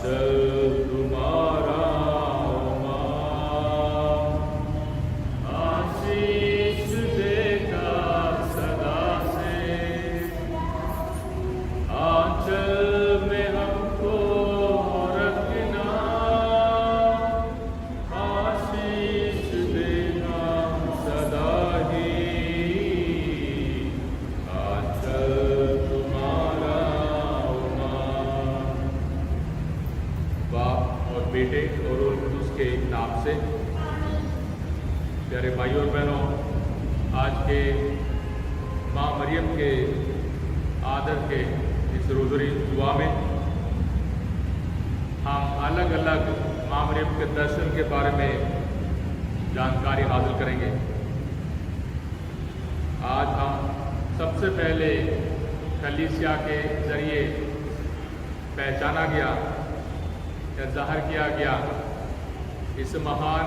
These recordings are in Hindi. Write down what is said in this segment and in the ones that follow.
तुम्हारा आशीष देगा सदा से, आंचल में हमको रखना, आशीष देगा सदा ही, आंचल तुम्हारा बाप और बेटे और उसके नाम से। प्यारे भाइयों और बहनों, आज के माँ मरियम के आदर के इस रोज़री दुआ में हम अलग अलग माँ मरियम के दर्शन के बारे में जानकारी हासिल करेंगे। आज हम सबसे पहले कलीसिया के ज़रिए पहचाना गया या ज़ाहिर किया गया इस महान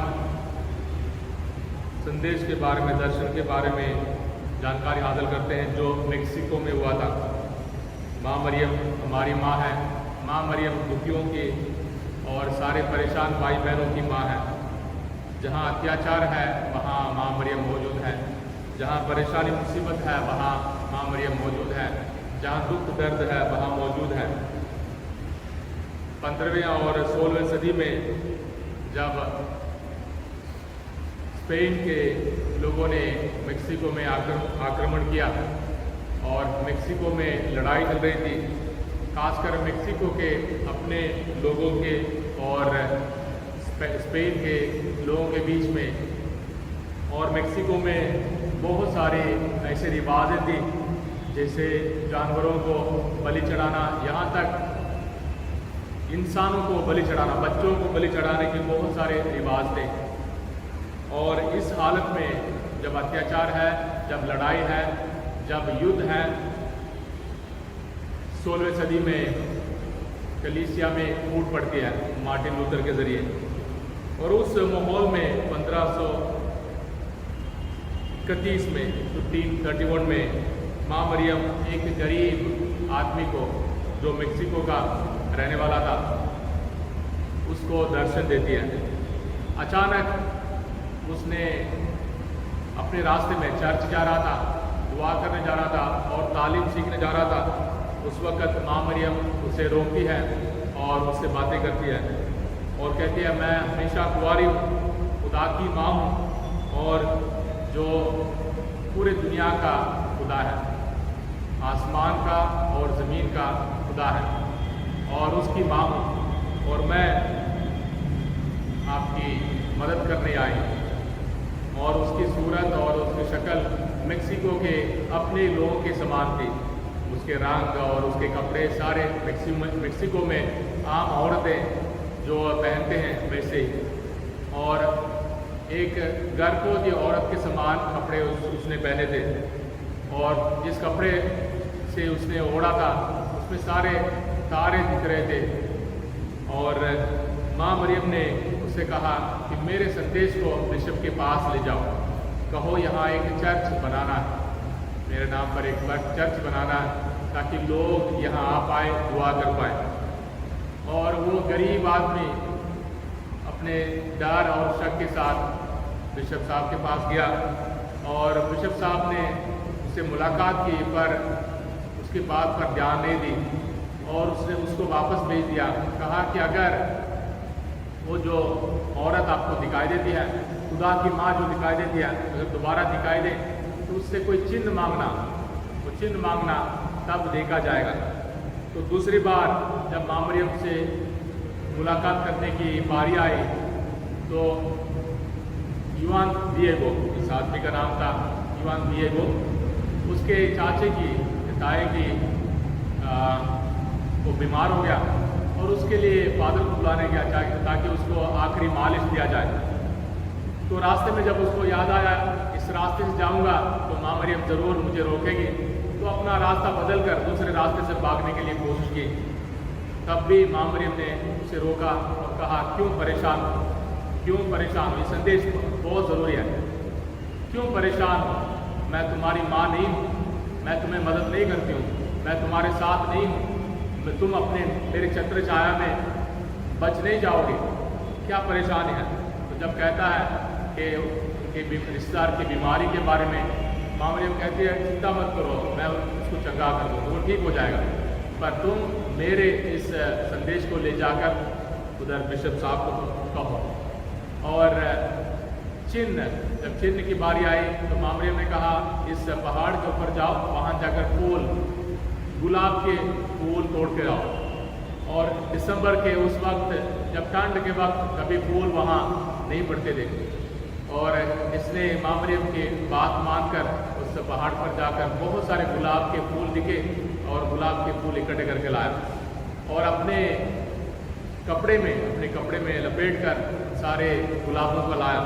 संदेश के बारे में, दर्शन के बारे में जानकारी हासिल करते हैं जो मेक्सिको में हुआ था। माँ मरियम हमारी माँ है। माँ मरियम दुखियों की और सारे परेशान भाई बहनों की माँ है। जहाँ अत्याचार है वहाँ माँ मरियम मौजूद है, जहाँ परेशानी मुसीबत है वहाँ माँ मरियम मौजूद है, जहाँ दुख दर्द है वहाँ मौजूद है। 15वीं और 16वीं सदी में जब स्पेन के लोगों ने मेक्सिको में आक्रमण किया और मेक्सिको में लड़ाई चल रही थी, खासकर मेक्सिको के अपने लोगों के और स्पेन के लोगों के बीच में। और मेक्सिको में बहुत सारे ऐसे रिवाजें थी, जैसे जानवरों को बलि चढ़ाना, यहाँ तक इंसानों को बलि चढ़ाना, बच्चों को बलि चढ़ाने के बहुत सारे रिवाज थे। और इस हालत में जब अत्याचार है, जब लड़ाई है, जब युद्ध है, 16वीं सदी में कलीसिया में फूट पड़ती है मार्टिन लूथर के ज़रिए। और उस माहौल में 1531 में 1531 में माँ मरियम एक गरीब आदमी को जो मेक्सिको का रहने वाला था उसको दर्शन देती है। अचानक उसने अपने रास्ते में चर्च जा रहा था, दुआ करने जा रहा था और तालीम सीखने जा रहा था। उस वक़्त माँ मरियम उसे रोकती है और उससे बातें करती है और कहती है, मैं हमेशा कुंवारी हूँ, खुदा की माँ हूँ और जो पूरे दुनिया का खुदा है, आसमान का और ज़मीन का खुदा है और उसकी माँ हूँ और मैं आपकी मदद करने आई। और उसकी सूरत और उसकी शक्ल मेक्सिको के अपने लोगों के समान थी। उसके रंग और उसके कपड़े सारे मेक्सिको में आम औरतें जो पहनते हैं वैसे ही। और एक गर्भवती औरत के समान कपड़े उसने पहने थे और जिस कपड़े से उसने ओढ़ा था उसमें सारे तारे दिख रहे थे। और माँ मरियम ने उससे कहा कि मेरे संदेश को बिशप के पास ले जाओ, कहो यहाँ एक चर्च बनाना है, मेरे नाम पर एक चर्च बनाना है ताकि लोग यहाँ आ पाए, दुआ कर पाए। और वो गरीब आदमी अपने डर और शक के साथ बिशप साहब के पास गया और बिशप साहब ने उससे मुलाकात की, पर उसकी बात पर ध्यान नहीं दी और उसने उसको वापस भेज दिया। कहा कि अगर वो जो औरत आपको दिखाई देती है, खुदा की माँ जो दिखाई देती है, अगर दोबारा दिखाई दे तो उससे कोई चिन्ह मांगना, वो चिन्ह मांगना तब देखा जाएगा। तो दूसरी बार जब माँ मरियम से मुलाकात करने की बारी आई तो युआन दिएगो, इस आदमी का नाम था युआन दिएगो, उसके चाचे की ताए की वो बीमार हो गया और उसके लिए फादर को बुलाने गया ताकि उसको आखिरी मालिश दिया जाए। तो रास्ते में जब उसको याद आया इस रास्ते से जाऊंगा तो माँ मरियम ज़रूर मुझे रोकेगी, तो अपना रास्ता बदल कर दूसरे रास्ते से भागने के लिए कोशिश की। तब भी माँ मरियम ने उसे रोका और कहा, क्यों परेशान हो, क्यों परेशान हो, ये संदेश बहुत ज़रूरी है। क्यों परेशान हो, मैं तुम्हारी माँ नहीं हूँ, मैं तुम्हें मदद नहीं करती हूँ, मैं तुम्हारे साथ नहीं हूँ, तुम अपने मेरे छत्र छाया में बच नहीं जाओगे, क्या परेशानी है? तो जब कहता है कि उनके रिश्तेदार की बीमारी के बारे में, माँ मरियम कहती है चिंता मत करो, मैं उसको चंगा कर दूँ, वो ठीक हो जाएगा, पर तुम मेरे इस संदेश को ले जाकर उधर बिशप साहब को कहो। और चिन्ह, जब चिन्ह की बारी आई तो माँ मरियम ने कहा इस पहाड़ के ऊपर जाओ, वहाँ जाकर फूल, गुलाब के फूल तोड़ के आओ। और दिसंबर के उस वक्त, जब ठंड के वक्त कभी फूल वहाँ नहीं पड़ते थे, और इसने माँ मरियम की बात मानकर उस पहाड़ पर जाकर बहुत सारे गुलाब के फूल दिखे और गुलाब के फूल इकट्ठे करके लाया और अपने कपड़े में लपेट कर सारे गुलाबों को लाया।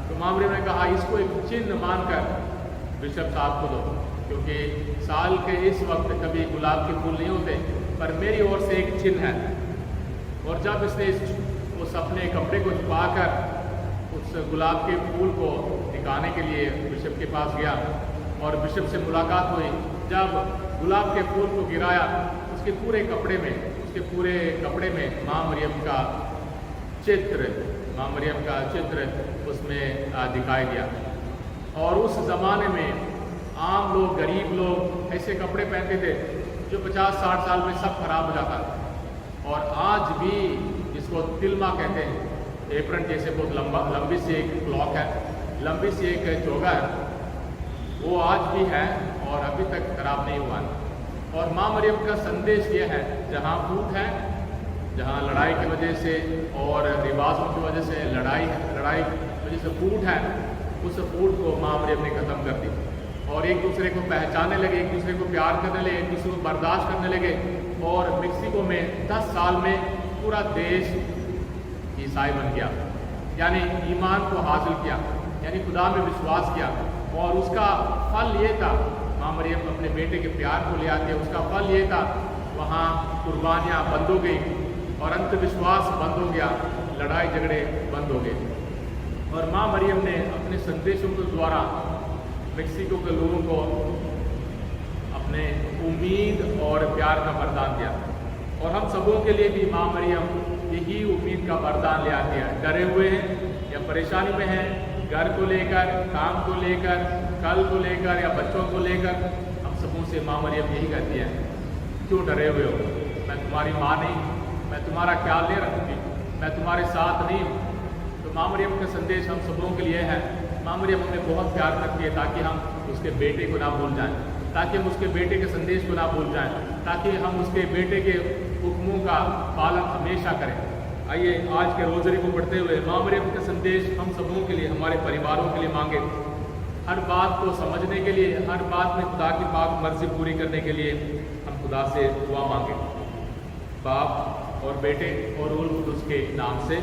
तो माँ मरियम ने कहा इसको एक चिन्ह मानकर बिशप साहब को दो, क्योंकि साल के इस वक्त कभी गुलाब के फूल नहीं होते, पर मेरी ओर से एक चिन्ह है। और जब इसने उस अपने कपड़े को छुपाकर उस गुलाब के फूल को दिखाने के लिए बिशप के पास गया और बिशप से मुलाकात हुई, जब गुलाब के फूल को गिराया उसके पूरे कपड़े में माँ मरियम का चित्र उसमें दिखाई दिया। और उस ज़माने में आम लोग, गरीब लोग ऐसे कपड़े पहनते थे जो 50-60 साल में सब खराब हो जाता था। और आज भी जिसको तिलमा कहते हैं, एप्रन जैसे बहुत लंबी सी एक क्लॉक है, लंबी सी एक चोगा है, वो आज भी है और अभी तक खराब नहीं हुआ है। और माँ मरियम का संदेश ये है, जहाँ फूट है, जहाँ लड़ाई की वजह से और रिवाजों की वजह से लड़ाई की वजह से फूट है, उस फूट को माँ मरियम ने ख़त्म कर दी और एक दूसरे को पहचानने लगे, एक दूसरे को प्यार करने लगे, एक दूसरे को बर्दाश्त करने लगे। और मेक्सिको में 10 साल में पूरा देश ईसाई बन गया, यानी ईमान को हासिल किया, यानी खुदा में विश्वास किया। और उसका फल ये था, माँ मरियम अपने बेटे के प्यार को ले आते, उसका फल ये था, वहाँ कुर्बानियाँ बंद हो गई और अंधविश्वास बंद हो गया, लड़ाई झगड़े बंद हो गए। और माँ मरियम ने अपने संदेशों के द्वारा मेक्सिको के लोगों को अपने उम्मीद और प्यार का वरदान दिया। और हम सबों के लिए भी माँ मरियम यही उम्मीद का वरदान ले आती है। डरे हुए हैं या परेशानी में हैं, घर को लेकर, काम को लेकर, कल को लेकर या बच्चों को लेकर, हम सबों से माँ मरियम यही कहती है, क्यों डरे हुए हो? मैं तुम्हारी माँ नहीं? मैं तुम्हारा ख्याल नहीं रखूँगी? मैं तुम्हारे साथ नहीं हूँ? तो माँ मरियम का संदेश हम सबों के लिए है। माँ मरियम हमें बहुत प्यार करती है, ताकि हम उसके बेटे को ना भूल जाएं, ताकि हम उसके बेटे के संदेश को ना भूल जाएं, ताकि हम उसके बेटे के हुक्मों का पालन हमेशा करें। आइए आज के रोज़री को पढ़ते हुए माँ मरियम का संदेश हम सबों के लिए, हमारे परिवारों के लिए मांगे। हर बात को समझने के लिए, हर बात में खुदा की पाक मर्जी पूरी करने के लिए हम खुदा से दुआ मांगे। बाप और बेटे और रूह कुदूस के नाम से।